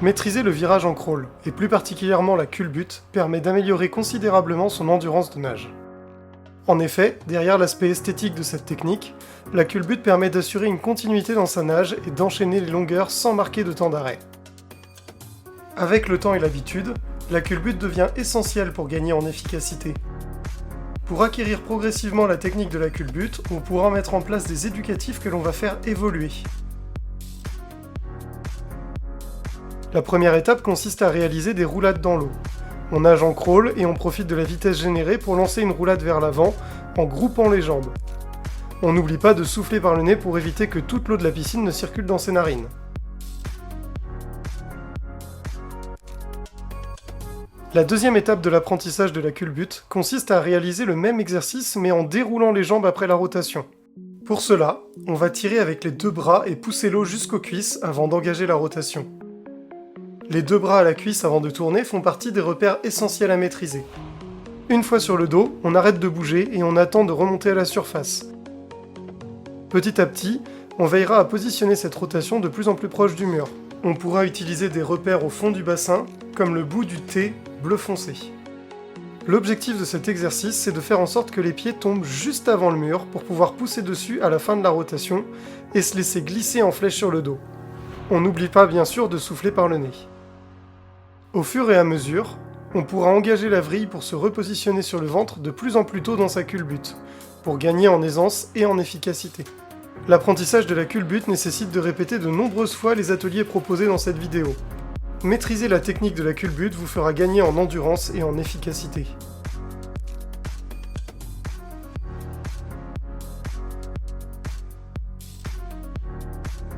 Maîtriser le virage en crawl, et plus particulièrement la culbute, permet d'améliorer considérablement son endurance de nage. En effet, derrière l'aspect esthétique de cette technique, la culbute permet d'assurer une continuité dans sa nage et d'enchaîner les longueurs sans marquer de temps d'arrêt. Avec le temps et l'habitude, la culbute devient essentielle pour gagner en efficacité. Pour acquérir progressivement la technique de la culbute, on pourra mettre en place des éducatifs que l'on va faire évoluer. La première étape consiste à réaliser des roulades dans l'eau. On nage en crawl et on profite de la vitesse générée pour lancer une roulade vers l'avant en groupant les jambes. On n'oublie pas de souffler par le nez pour éviter que toute l'eau de la piscine ne circule dans ses narines. La deuxième étape de l'apprentissage de la culbute consiste à réaliser le même exercice mais en déroulant les jambes après la rotation. Pour cela, on va tirer avec les deux bras et pousser l'eau jusqu'aux cuisses avant d'engager la rotation. Les deux bras à la cuisse avant de tourner font partie des repères essentiels à maîtriser. Une fois sur le dos, on arrête de bouger et on attend de remonter à la surface. Petit à petit, on veillera à positionner cette rotation de plus en plus proche du mur. On pourra utiliser des repères au fond du bassin, comme le bout du T bleu foncé. L'objectif de cet exercice, c'est de faire en sorte que les pieds tombent juste avant le mur pour pouvoir pousser dessus à la fin de la rotation et se laisser glisser en flèche sur le dos. On n'oublie pas bien sûr de souffler par le nez. Au fur et à mesure, on pourra engager la vrille pour se repositionner sur le ventre de plus en plus tôt dans sa culbute, pour gagner en aisance et en efficacité. L'apprentissage de la culbute nécessite de répéter de nombreuses fois les ateliers proposés dans cette vidéo. Maîtriser la technique de la culbute vous fera gagner en endurance et en efficacité.